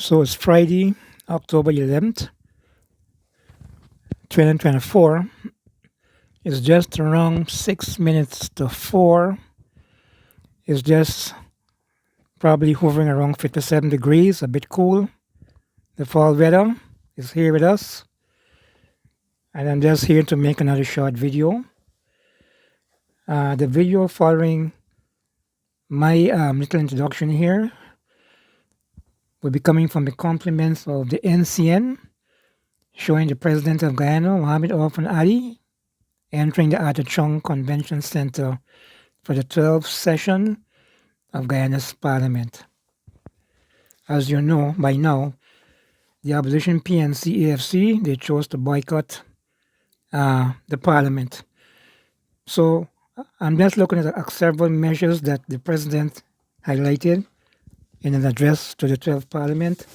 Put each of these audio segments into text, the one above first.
So it's Friday, October 11th, 2024. It's just around 6 minutes to 4. It's just probably hovering around 57 degrees, a bit cool. The fall weather is here with us. And I'm just here to make another short video. The video following my little introduction here will be coming from the compliments of the NCN, showing the President of Guyana, Mohamed Irfaan Ali, entering the Chung Convention Center for the 12th session of Guyana's Parliament. As you know by now, the opposition PNC-AFC, they chose to boycott the Parliament. So I'm just looking at several measures that the President highlighted in an address to the 12th Parliament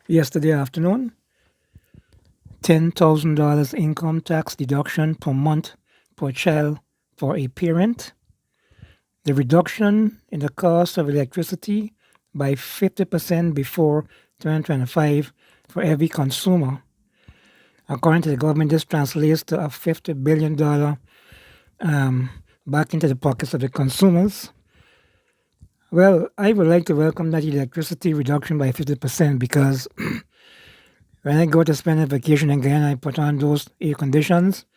yesterday afternoon. $10,000 income tax deduction per month per child for a parent. The reduction in the cost of electricity by 50% before 2025 for every consumer. According to the government, this translates to a $50 billion back into the pockets of the consumers. Well, I would like to welcome that electricity reduction by 50% because when I go to spend a vacation in Guyana, I put on those air conditioners.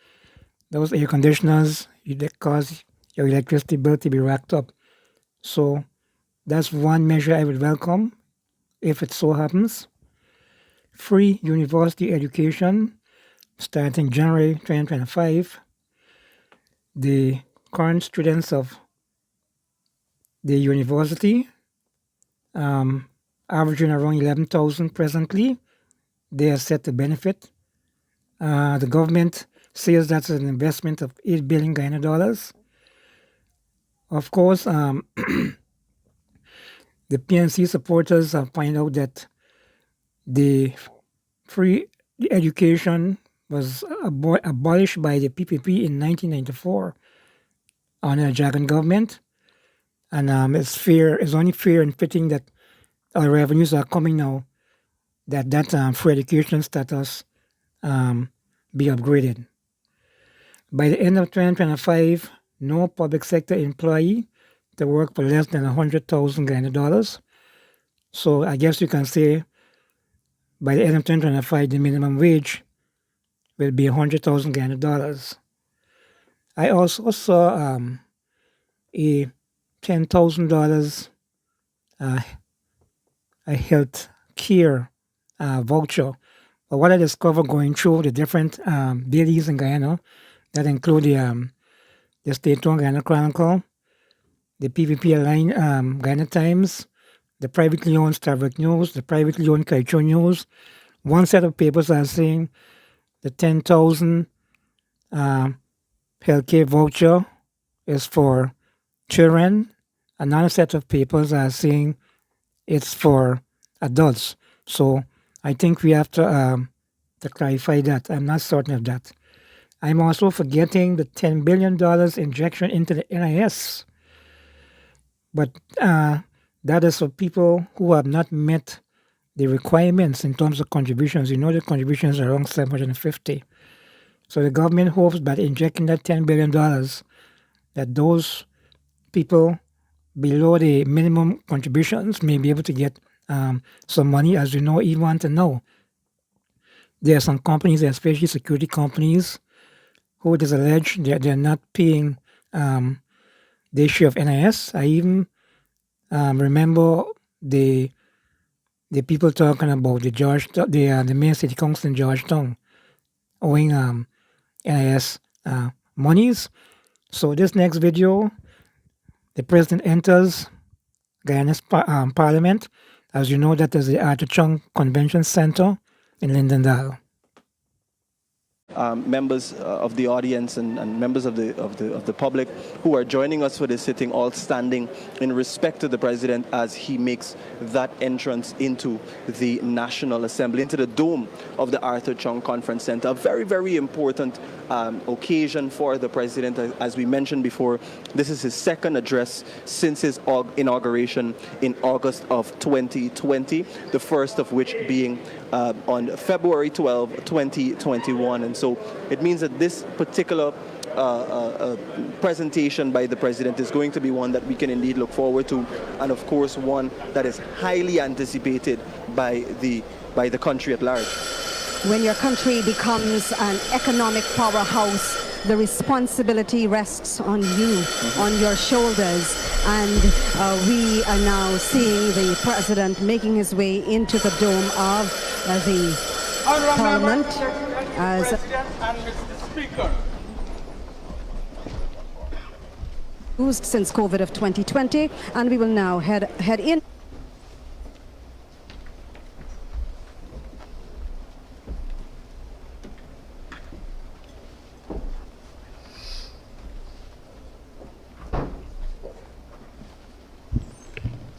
Those air conditioners, they cause your electricity bill to be racked up. So that's one measure I would welcome if it so happens. Free university education starting January 2025. The current students of the university, averaging around 11,000 presently, they are set to benefit. The government says that's an investment of $8 billion Guyana dollars. Of course, the PNC supporters have pointed out that the free education was abolished by the PPP in 1994 under the Dragon government. And it's only fair and fitting that our revenues are coming now that free education status be upgraded. By the end of 2025, no public sector employee to work for less than 100,000 Guyana dollars. So I guess you can say by the end of 2025, the minimum wage will be 100,000 Guyana dollars. I also saw a $10,000 a health care voucher. But what I discovered going through the different dailies in Guyana, that include the State-owned Guyana Chronicle, the PVP Aligned Guyana Times, the privately owned Starbuck News, the privately owned Kaicho News. One set of papers are saying the 10,000 healthcare voucher is for children. Another set of papers are saying it's for adults. So I think we have to clarify that. I'm not certain of that. I'm also forgetting the $10 billion injection into the NIS. But that is for people who have not met the requirements in terms of contributions. You know the contributions are around 750. So the government hopes by injecting that $10 billion that those people below the minimum contributions may be able to get some money. As you know, even to know, there are some companies, especially security companies, who it is alleged they're not paying their share of NIS. I even remember the people talking about the main city council in Georgetown owing NIS monies. So this next video, the president enters Guyana's parliament. As you know, that is the Chung Convention Center in Lindendal. members of the audience and members of the public who are joining us for this sitting, all standing in respect to the president as he makes that entrance into the National Assembly, into the dome of the Arthur Chung Conference Center. A very, very important occasion for the president. As we mentioned before, this is his second address since his inauguration in August of 2020, the first of which being on February 12, 2021. And so it means that this particular presentation by the president is going to be one that we can indeed look forward to, and of course one that is highly anticipated by the country at large. When your country becomes an economic powerhouse, the responsibility rests on you, on your shoulders, and we are now seeing the president making his way into the dome of the Parliament as President and Mr. Speaker. Used since COVID of 2020, and we will now head in.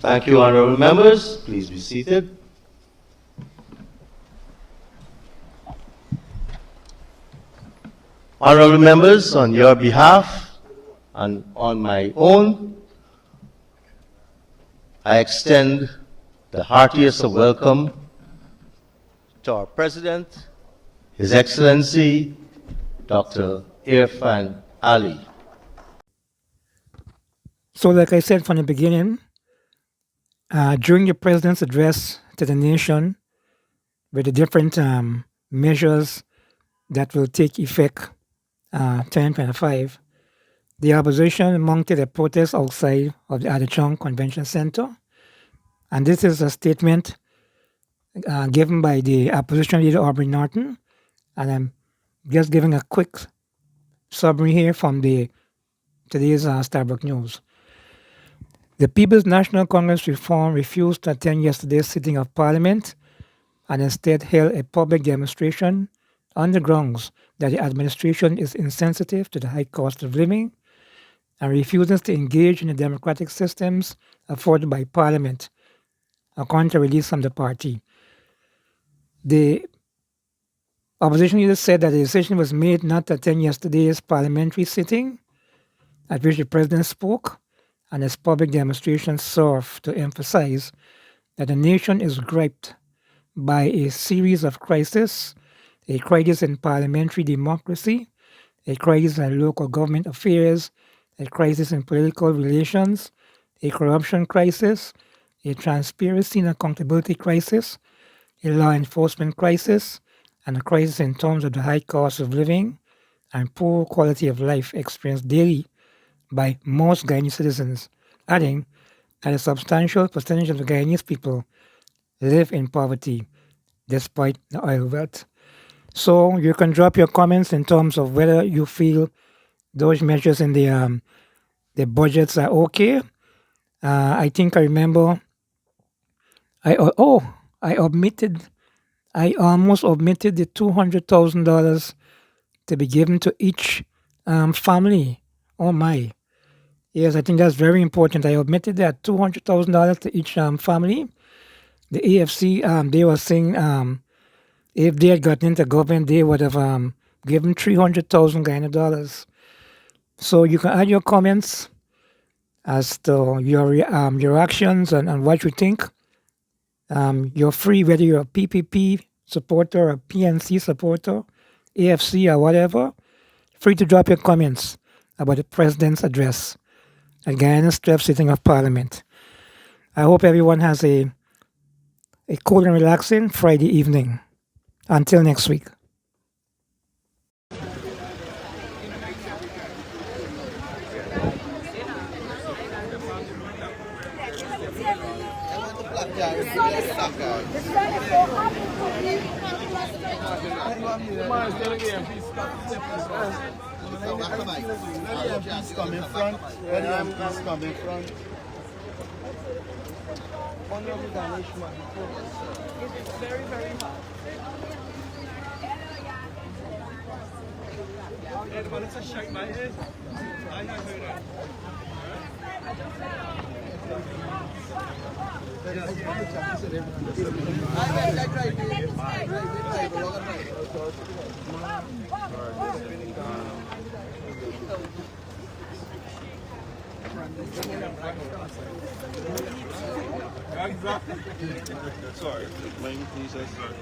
Thank you, honorable members. Please be seated. Honorable members, on your behalf and on my own, I extend the heartiest of welcome to our President, His Excellency, Dr. Irfaan Ali. So like I said from the beginning, during the president's address to the nation, with the different measures that will take effect 2025, the opposition mounted a protest outside of the Arthur Chung Convention Center. And this is a statement given by the opposition leader, Aubrey Norton. And I'm just giving a quick summary here from today's Starbuck News. The People's National Congress Reform refused to attend yesterday's sitting of Parliament and instead held a public demonstration on the grounds that the administration is insensitive to the high cost of living and refuses to engage in the democratic systems afforded by Parliament, according to a release from the party. The opposition leader said that the decision was made not to attend yesterday's parliamentary sitting, at which the president spoke, and his public demonstration served to emphasize that the nation is gripped by a series of crises: a crisis in parliamentary democracy, a crisis in local government affairs, a crisis in political relations, a corruption crisis, a transparency and accountability crisis, a law enforcement crisis, and a crisis in terms of the high cost of living and poor quality of life experienced daily by most Guyanese citizens, adding that a substantial percentage of the Guyanese people live in poverty despite the oil wealth. So you can drop your comments in terms of whether you feel those measures in the budgets are okay. I think I remember I almost omitted the $200,000 to be given to each family. Oh my. Yes, I think that's very important. I omitted that $200,000 to each family. The AFC, they were saying if they had gotten into government, they would have given 300,000 Guyana dollars. So you can add your comments as to your reactions and what you think. You're free, whether you're a PPP supporter, a PNC supporter, AFC or whatever. Free to drop your comments about the president's address at Guyana's 12th sitting of Parliament. I hope everyone has a cool and relaxing Friday evening. Until next week. It's very, very hot. Sorry, Lane, please. Sorry.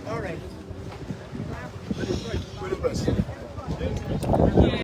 All right.